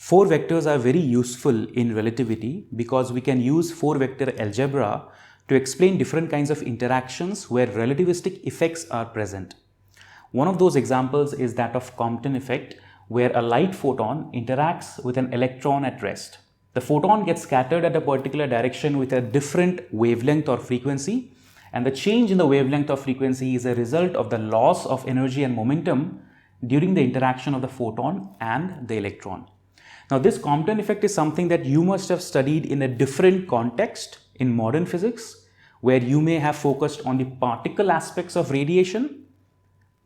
Four vectors are very useful in relativity because we can use four vector algebra to explain different kinds of interactions where relativistic effects are present. One of those examples is that of Compton effect, where a light photon interacts with an electron at rest. The photon gets scattered at a particular direction with a different wavelength or frequency, and the change in the wavelength or frequency is a result of the loss of energy and momentum during the interaction of the photon and the electron. Now, this Compton effect is something that you must have studied in a different context in modern physics, where you may have focused on the particle aspects of radiation.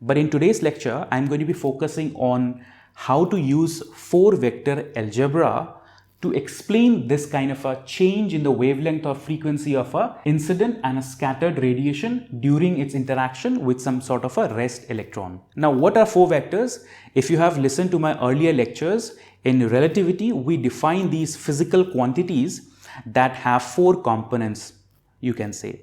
But in today's lecture, I'm going to be focusing on how to use four vector algebra to explain this kind of a change in the wavelength or frequency of a incident and a scattered radiation during its interaction with some sort of a rest electron. Now, what are four vectors? If you have listened to my earlier lectures, in relativity, we define these physical quantities that have four components, you can say.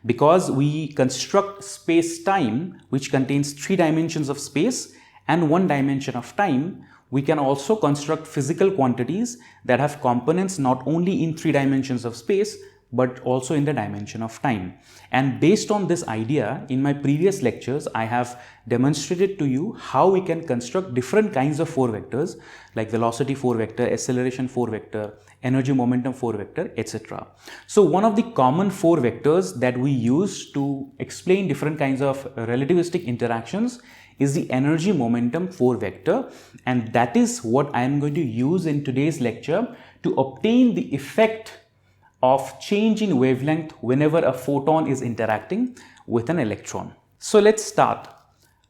Because we construct space-time, which contains 3 dimensions of space and 1 dimension of time, we can also construct physical quantities that have components not only in 3 dimensions of space, but also in the dimension of time. And based on this idea, in my previous lectures, I have demonstrated to you how we can construct different kinds of four vectors, like velocity 4 vector, acceleration 4 vector, energy momentum 4 vector, etc. So one of the common 4 vectors that we use to explain different kinds of relativistic interactions is the energy momentum 4 vector, and that is what I am going to use in today's lecture to obtain the effect of change in wavelength whenever a photon is interacting with an electron. So let's start.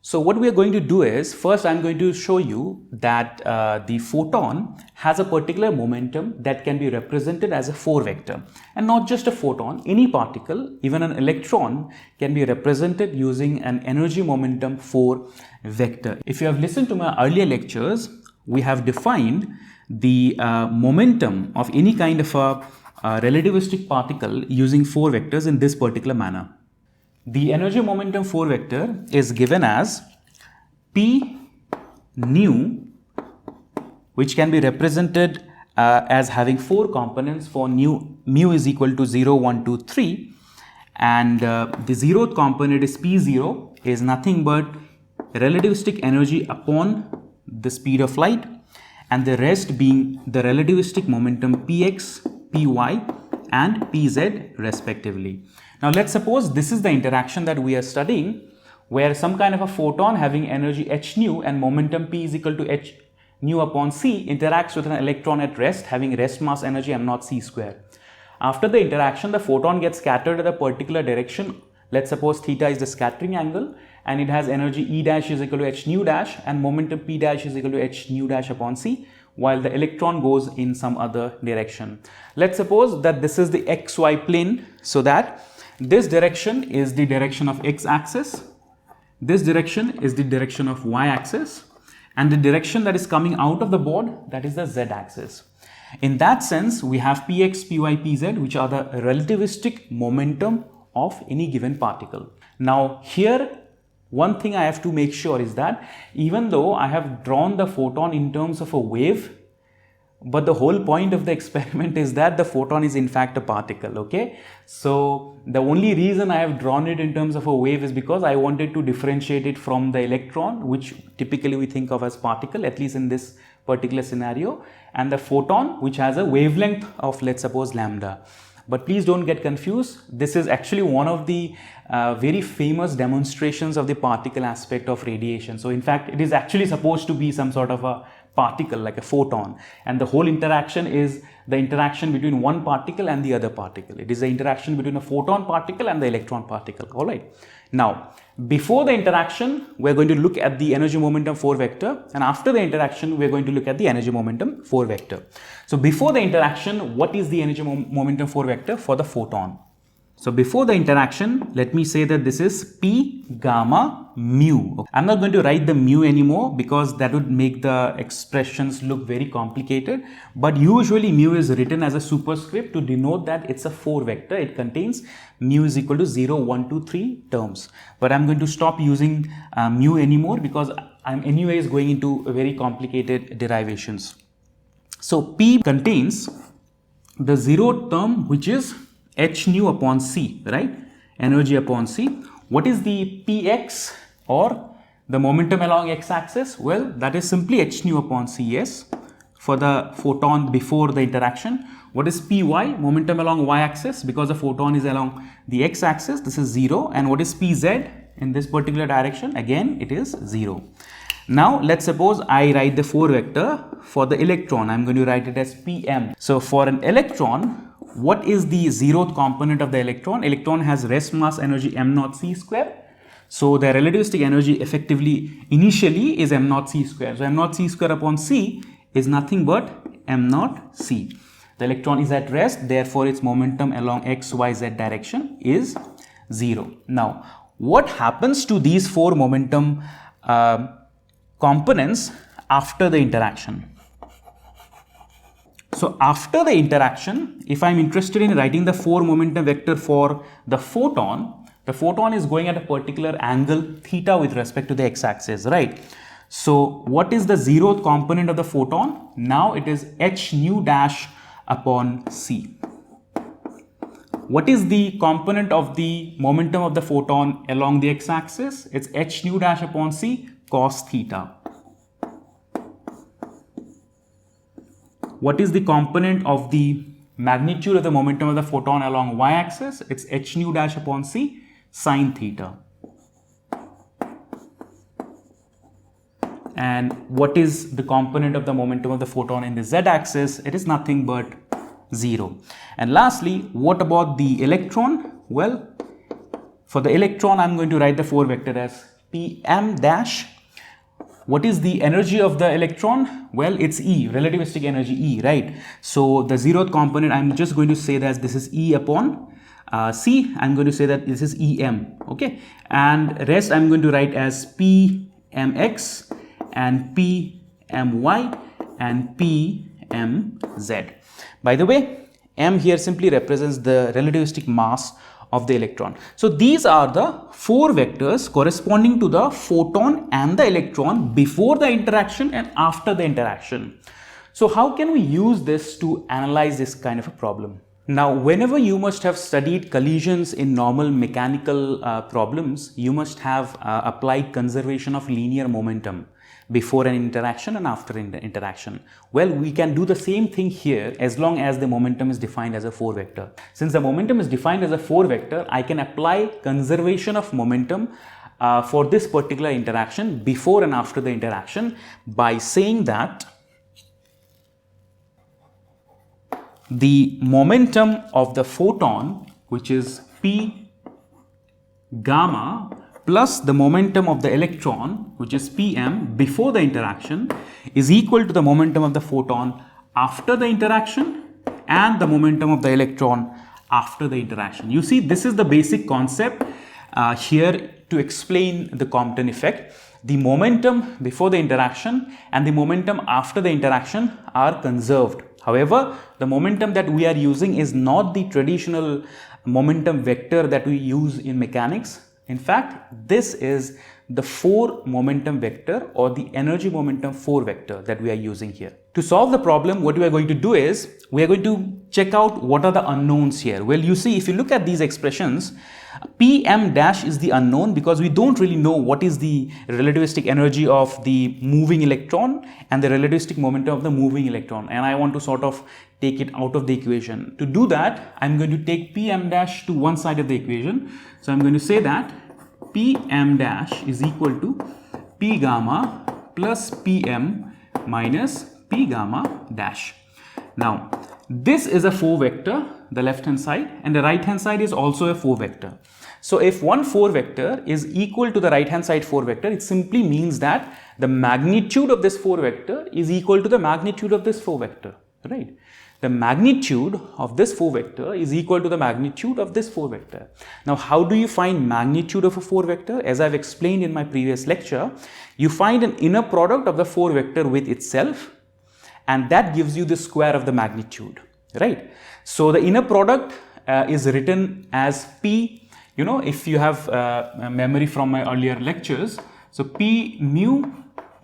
So what we are going to do is, first I'm going to show you that the photon has a particular momentum that can be represented as a 4 vector. And not just a photon, any particle, even an electron, can be represented using an energy momentum 4 vector. If you have listened to my earlier lectures, we have defined the momentum of any kind of a relativistic particle using 4 vectors in this particular manner. The energy momentum 4 vector is given as P nu, which can be represented as having 4 components for mu is equal to 0, 1, 2, 3, and the 0th component is P0, is nothing but relativistic energy upon the speed of light, and the rest being the relativistic momentum Px, Py and Pz respectively. Now let's suppose this is the interaction that we are studying, where some kind of a photon having energy h nu and momentum P is equal to h nu upon c interacts with an electron at rest having rest mass energy m0 c square. After the interaction, the photon gets scattered at a particular direction. Let's suppose theta is the scattering angle, and it has energy E dash is equal to h nu dash and momentum P dash is equal to h nu dash upon c, while the electron goes in some other direction. Let's suppose that this is the xy plane, so that this direction is the direction of x-axis, this direction is the direction of y-axis, and the direction that is coming out of the board, that is the z-axis. In that sense, we have px, py, pz, which are the relativistic momentum of any given particle. Now here, one thing I have to make sure is that even though I have drawn the photon in terms of a wave, but the whole point of the experiment is that the photon is in fact a particle, okay? So the only reason I have drawn it in terms of a wave is because I wanted to differentiate it from the electron, which typically we think of as particle, at least in this particular scenario, and the photon, which has a wavelength of, let's suppose, lambda. But please don't get confused. This is actually one of the very famous demonstrations of the particle aspect of radiation. So in fact, it is actually supposed to be some sort of a particle, like a photon, and the whole interaction is the interaction between one particle and the other particle. It is the interaction between a photon particle and the electron particle. All right. Now, before the interaction, we're going to look at the energy momentum 4 vector, and after the interaction, we're going to look at the energy momentum 4 vector. So before the interaction, what is the energy momentum 4 vector for the photon? So before the interaction, let me say that this is P gamma mu. I'm not going to write the mu anymore because that would make the expressions look very complicated. But usually mu is written as a superscript to denote that it's a 4 vector. It contains mu is equal to 0, 1, 2, 3 terms. But I'm going to stop using mu anymore because I'm anyways going into very complicated derivations. So P contains the zeroth term, which is h nu upon c, right? Energy upon c. What is the px, or the momentum along x-axis? Well, that is simply h nu upon cs for the photon before the interaction. What is py? Momentum along y-axis, because the photon is along the x-axis, this is 0. And what is pz in this particular direction? Again, it is 0. Now, let's suppose I write the 4 vector for the electron. I'm going to write it as Pm. So, for an electron, what is the zeroth component of the electron? Electron has rest mass energy m naught c square. So, the relativistic energy effectively initially is m naught c square. So, m naught c square upon c is nothing but m naught c. The electron is at rest, therefore, its momentum along x, y, z direction is 0. Now, what happens to these 4 momentum components after the interaction? So after the interaction, if I am interested in writing the 4 momentum vector for the photon is going at a particular angle theta with respect to the x-axis, right? So what is the 0th component of the photon? Now it is h nu dash upon c. What is the component of the momentum of the photon along the x-axis? It's h nu dash upon c cos theta. What is the component of the magnitude of the momentum of the photon along y-axis? It's h nu dash upon c sin theta. And what is the component of the momentum of the photon in the z-axis? It is nothing but 0. And lastly, what about the electron? Well, for the electron, I'm going to write the 4 vector as Pm dash. What is the energy of the electron? Well, it's E, relativistic energy E, right? So the 0th component, I'm just going to say that this is E upon C. I'm going to say that this is Em, okay? And rest I'm going to write as Pmx and Pmy and Pmz. By the way, M here simply represents the relativistic mass of the electron. So these are the 4 vectors corresponding to the photon and the electron before the interaction and after the interaction. So how can we use this to analyze this kind of a problem? Now, whenever you must have studied collisions in normal mechanical problems, you must have applied conservation of linear momentum before an interaction and after an interaction. Well, we can do the same thing here as long as the momentum is defined as a 4 vector. Since the momentum is defined as a 4 vector, I can apply conservation of momentum for this particular interaction before and after the interaction by saying that the momentum of the photon, which is P gamma, plus the momentum of the electron, which is Pm before the interaction, is equal to the momentum of the photon after the interaction and the momentum of the electron after the interaction. You see, this is the basic concept here to explain the Compton effect. The momentum before the interaction and the momentum after the interaction are conserved. However, the momentum that we are using is not the traditional momentum vector that we use in mechanics. In fact, this is the 4 momentum vector or the energy momentum 4 vector that we are using here. To solve the problem, what we are going to do is we are going to check out what are the unknowns here. Well, you see, if you look at these expressions, Pm dash is the unknown because we don't really know what is the relativistic energy of the moving electron and the relativistic momentum of the moving electron, and I want to sort of take it out of the equation. To do that, I'm going to take Pm dash to one side of the equation. So I'm going to say that Pm dash is equal to P gamma plus Pm minus P gamma dash. Now, this is a 4 vector, the left hand side, and the right hand side is also a 4 vector. So if one 4 vector is equal to the right hand side 4 vector, it simply means that the magnitude of this 4 vector is equal to the magnitude of this 4 vector, right? The magnitude of this 4 vector is equal to the magnitude of this 4 vector. Now, how do you find magnitude of a 4 vector? As I've explained in my previous lecture, you find an inner product of the 4 vector with itself, and that gives you the square of the magnitude, right? So the inner product is written as P, you know, if you have memory from my earlier lectures, so P mu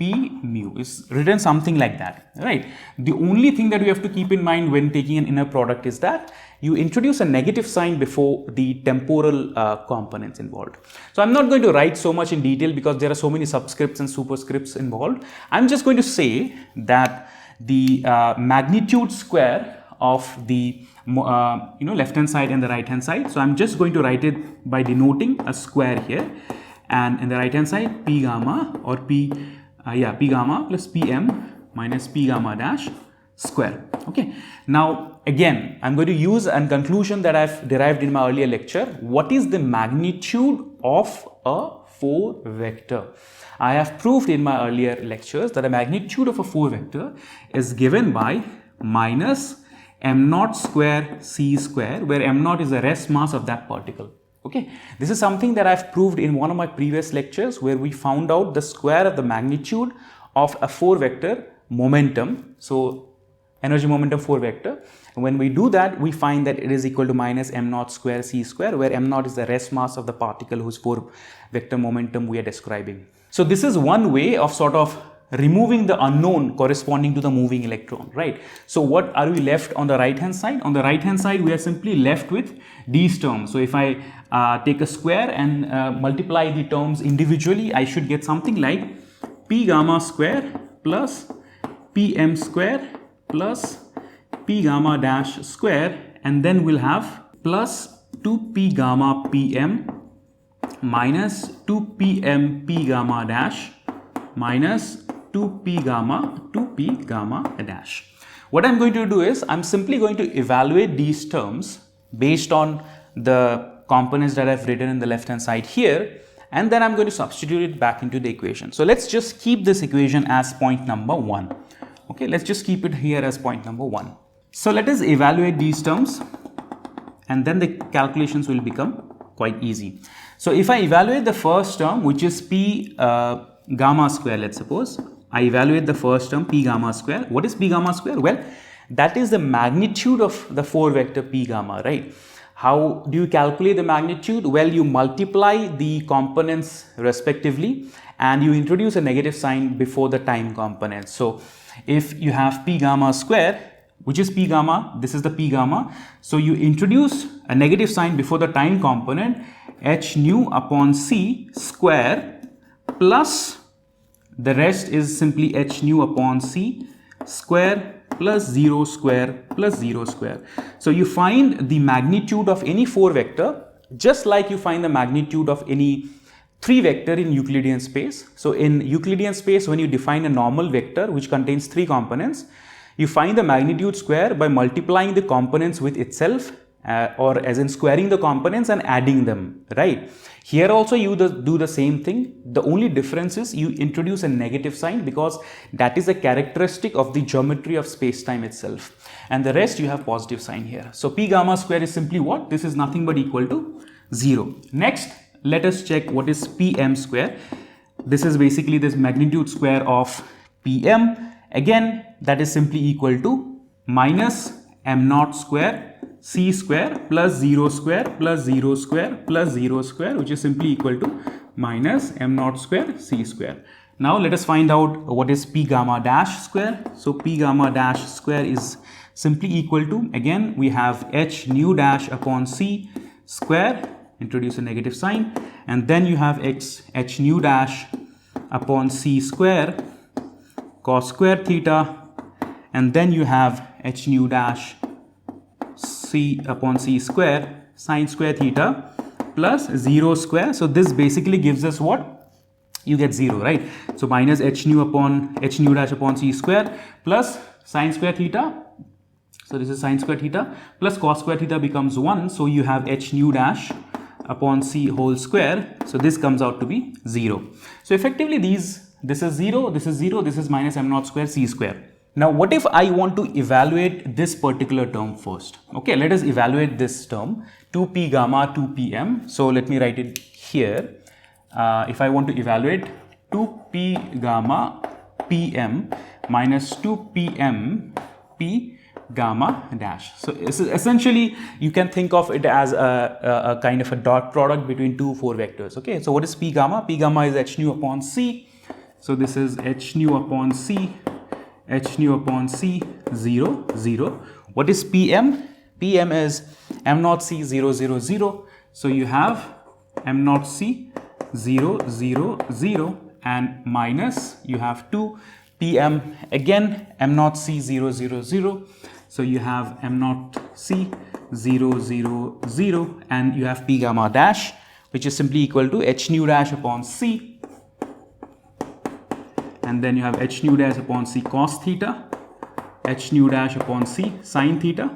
P mu is written something like that, right? The only thing that you have to keep in mind when taking an inner product is that you introduce a negative sign before the temporal components involved. So I'm not going to write so much in detail because there are so many subscripts and superscripts involved. I'm just going to say that the magnitude square of the left hand side and the right hand side. So I'm just going to write it by denoting a square here, and in the right hand side P gamma or P gamma plus Pm minus P gamma dash square. Okay, now again I'm going to use a conclusion that I've derived in my earlier lecture. What is the magnitude of a 4 vector? I have proved in my earlier lectures that the magnitude of a 4 vector is given by minus m naught square c square, where m naught is the rest mass of that particle. Okay, this is something that I've proved in one of my previous lectures, where we found out the square of the magnitude of a 4 vector momentum. So energy momentum 4 vector. When we do that, we find that it is equal to minus m naught square c square, where m naught is the rest mass of the particle whose 4 vector momentum we are describing. So this is one way of sort of removing the unknown corresponding to the moving electron, right? So what are we left on the right hand side? On the right hand side, we are simply left with these terms. So if I take a square and multiply the terms individually, I should get something like P gamma square plus Pm square plus P gamma dash square, and then we'll have plus 2P gamma Pm minus 2Pm P gamma dash minus 2P gamma dash. What I'm going to do is I'm simply going to evaluate these terms based on the components that I've written in the left hand side here, and then I'm going to substitute it back into the equation. So let's just keep this equation as point number 1. Okay, let's just keep it here as point number 1. So let us evaluate these terms, and then the calculations will become quite easy. So if I evaluate the first term, which is P gamma square, let's suppose I evaluate the first term P gamma square. What is P gamma square? Well, that is the magnitude of the 4 vector P gamma, right? How do you calculate the magnitude? Well, you multiply the components respectively and you introduce a negative sign before the time component. So if you have P gamma square, which is P gamma, this is the P gamma. So you introduce a negative sign before the time component, h nu upon c square, plus the rest is simply h nu upon c square plus 0 square plus 0 square. So you find the magnitude of any 4 vector just like you find the magnitude of any 3 vector in Euclidean space. So in Euclidean space, when you define a normal vector which contains 3 components, you find the magnitude square by multiplying the components with itself, or as in squaring the components and adding them, right? Here also you do the same thing. The only difference is you introduce a negative sign because that is a characteristic of the geometry of space-time itself, and the rest you have positive sign here. So P gamma square is simply what? This is nothing but equal to 0. Next, let us check what is Pm square. This is basically this magnitude square of Pm. Again, that is simply equal to minus m naught square c square plus 0 square plus 0 square plus 0 square, which is simply equal to minus m naught square c square. Now let us find out what is P gamma dash square. So P gamma dash square is simply equal to, again we have h nu dash upon c square, introduce a negative sign, and then you have h nu dash upon c square cos square theta, and then you have h nu dash c upon c square sine square theta plus 0 square. So this basically gives us what? You get 0, right? So minus h nu dash upon c square plus sine square theta. So this is sine square theta plus cos square theta becomes 1. So you have h nu dash upon c whole square. So this comes out to be 0. So effectively this is 0, this is 0, this is minus m naught square c square. Now what if I want to evaluate this particular term first? Okay, let us evaluate this term 2p gamma 2pm. So let me write it here. If I want to evaluate 2p gamma pm minus 2pm p gamma dash. So essentially you can think of it as a kind of a dot product between 2 4 vectors. Okay, so what is p gamma? P gamma is h nu upon c So this is h nu upon c, h nu upon c 0 0. What is Pm? Pm is m naught c 0 0 0. So you have m naught c 0 0 0 and minus you have 2 Pm again m naught c 0 0 0. So you have m naught c 0 0 0 and you have P gamma dash, which is simply equal to h nu dash upon c, and then you have h nu dash upon c cos theta, h nu dash upon c sin theta,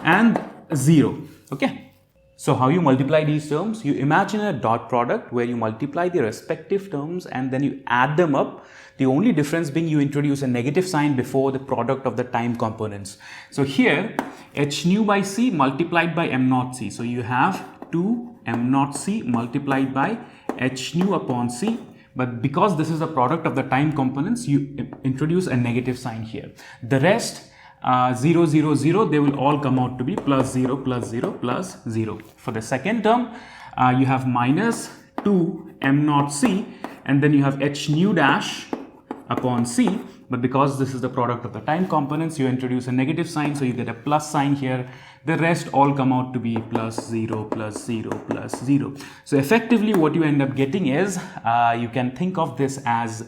and 0. Okay. So how you multiply these terms? You imagine a dot product where you multiply the respective terms and then you add them up. The only difference being you introduce a negative sign before the product of the time components. So here h nu by c multiplied by m naught c. So you have 2 m naught c multiplied by h nu upon c. But because this is a product of the time components, you introduce a negative sign here. The rest 0 0 0, they will all come out to be plus 0 plus 0 plus 0. For the second term, you have minus 2 m naught c and then you have h nu dash upon c, but because this is the product of the time components, you introduce a negative sign, so you get a plus sign here. The rest all come out to be plus 0 plus 0 plus 0. So effectively what you end up getting is, you can think of this as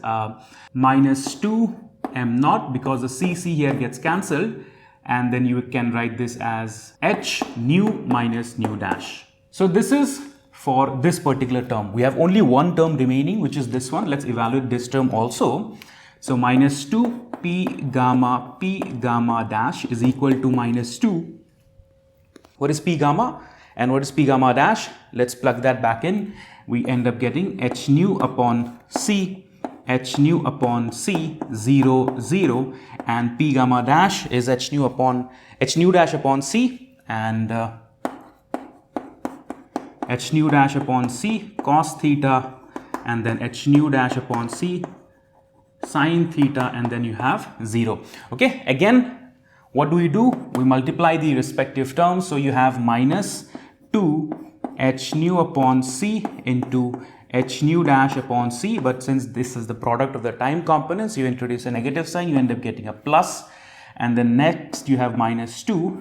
minus 2 m naught, because the c here gets cancelled, and then you can write this as h nu minus nu dash. So this is for this particular term. We have only one term remaining, which is this one. Let's evaluate this term also. So minus 2 p gamma dash is equal to minus 2. What is p gamma and what is p gamma dash? Let's plug that back in. We end up getting h nu upon c, h nu upon c 0 0, and p gamma dash is h nu dash upon c, and h nu dash upon c cos theta, and then h nu dash upon c sin theta, and then you have 0. Okay, again what do? We multiply the respective terms. So you have minus 2 h nu upon c into h nu dash upon c, but since this is the product of the time components, you introduce a negative sign, you end up getting a plus, and then next you have minus 2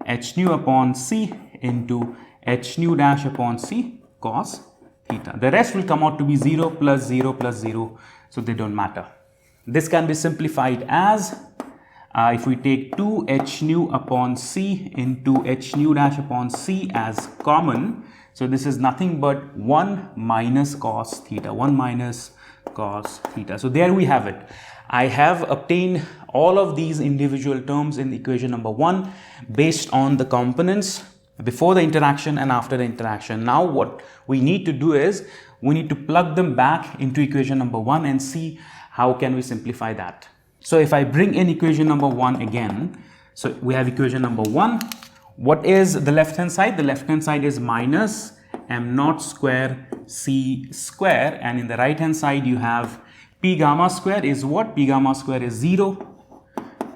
h nu upon c into h nu dash upon c cos theta. The rest will come out to be 0 plus 0 plus 0, so they don't matter. This can be simplified as, if we take 2 h nu upon c into h nu dash upon c as common, so this is nothing but 1 minus cos theta, 1 minus cos theta. So there we have it. I have obtained all of these individual terms in equation number 1 based on the components before the interaction and after the interaction. Now what we need to do is, we need to plug them back into equation number 1 and see how can we simplify that. So if I bring in equation number 1 again, so we have equation number 1. What is the left hand side? The left hand side is minus m naught square c square, and in the right hand side you have p gamma square is what? P gamma square is 0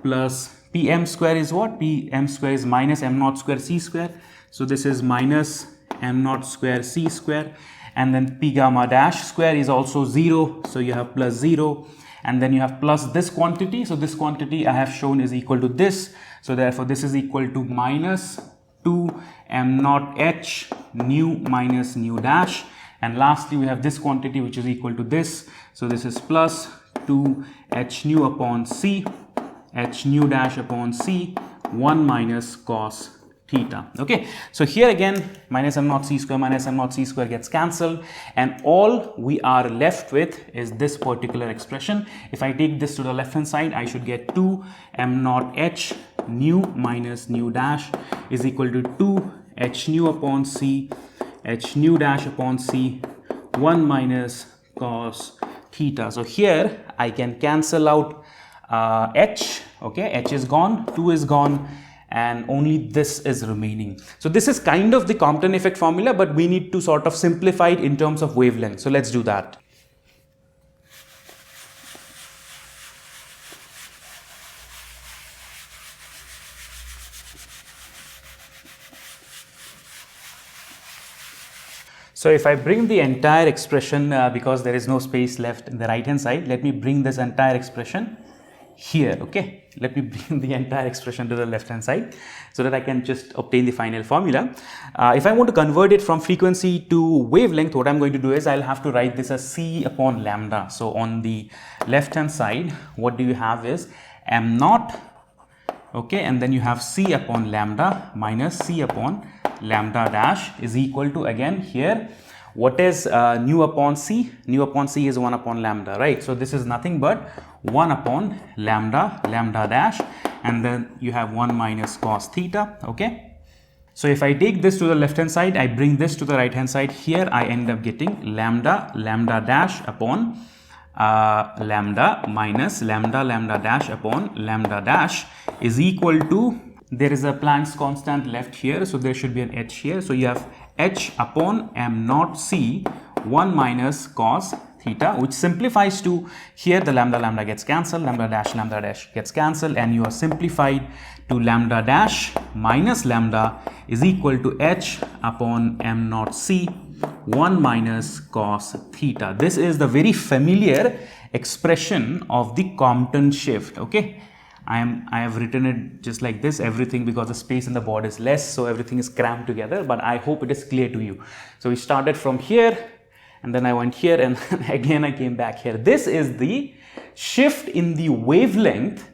plus pm square is what? Pm square is minus m naught square c square. So this is minus m naught square c square, and then p gamma dash square is also 0, so you have plus 0, and then you have plus this quantity. So this quantity I have shown is equal to this, so therefore this is equal to minus 2 m naught h nu minus nu dash, and lastly we have this quantity which is equal to this, so this is plus 2 h nu upon c, h nu dash upon c 1 minus cos theta. Okay, so here again minus m naught c square gets cancelled, and all we are left with is this particular expression. If I take this to the left hand side, I should get 2 m naught h nu minus nu dash is equal to 2 h nu upon c, h nu dash upon c 1 minus cos theta. So here I can cancel out h. Okay, h is gone, 2 is gone, and only this is remaining. So this is kind of the Compton effect formula, but we need to sort of simplify it in terms of wavelength. So let's do that. So So if I bring the entire expression, because there is no space left in the right hand side, let me bring this entire expression here, okay. Let me bring the entire expression to the left hand side so that I can just obtain the final formula. If I want to convert it from frequency to wavelength, what I'm going to do is I'll have to write this as c upon lambda. So on the left hand side, what do you have is m naught, okay, and then you have c upon lambda minus c upon lambda dash is equal to, again here, what is nu upon c? Nu upon c is 1 upon lambda, right? So this is nothing but 1 upon lambda, lambda dash, and then you have 1 minus cos theta, okay? So if I take this to the left hand side, I bring this to the right hand side, here I end up getting lambda, lambda dash upon lambda minus lambda, lambda dash upon lambda dash is equal to, there is a Planck's constant left here, so there should be an h here. So you have h upon m naught c 1 minus cos theta, which simplifies to, here the lambda lambda gets cancelled, lambda dash gets cancelled, and you are simplified to lambda dash minus lambda is equal to h upon m naught c 1 minus cos theta. This is the very familiar expression of the Compton shift, okay. I have written it just like this, everything, because the space in the board is less, so everything is crammed together, but I hope it is clear to you. So we started from here, and then I went here, and again I came back here. This is the shift in the wavelength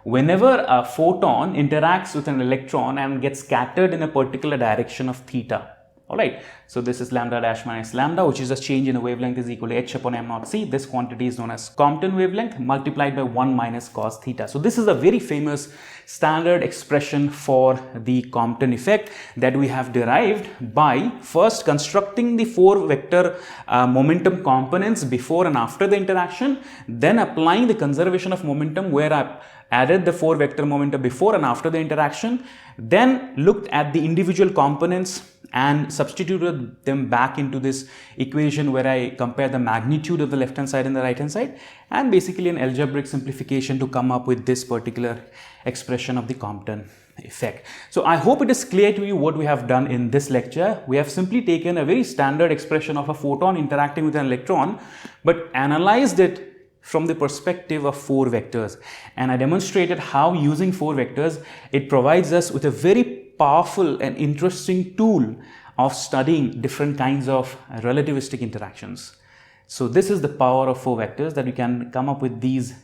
whenever a photon interacts with an electron and gets scattered in a particular direction of theta. Alright, so this is lambda dash minus lambda, which is a change in the wavelength, is equal to h upon m naught c. This quantity is known as Compton wavelength multiplied by 1 minus cos theta. So this is a very famous standard expression for the Compton effect that we have derived by first constructing the 4 vector momentum components before and after the interaction, then applying the conservation of momentum where I added the 4 vector momentum before and after the interaction, then looked at the individual components and substituted them back into this equation where I compare the magnitude of the left hand side and the right hand side, and basically an algebraic simplification to come up with this particular expression of the Compton effect. So I hope it is clear to you what we have done in this lecture. We have simply taken a very standard expression of a photon interacting with an electron, but analyzed it from the perspective of 4 vectors, and I demonstrated how using 4 vectors it provides us with a very powerful and interesting tool of studying different kinds of relativistic interactions. So this is the power of 4 vectors, that we can come up with these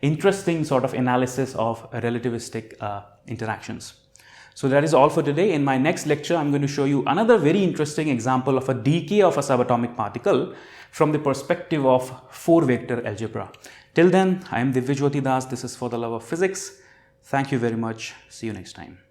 interesting sort of analysis of relativistic interactions. So that is all for today. In my next lecture, I'm going to show you another very interesting example of a decay of a subatomic particle from the perspective of 4 vector algebra. Till then, I am Divya Jyoti Das. This is For the Love of Physics. Thank you very much. See you next time.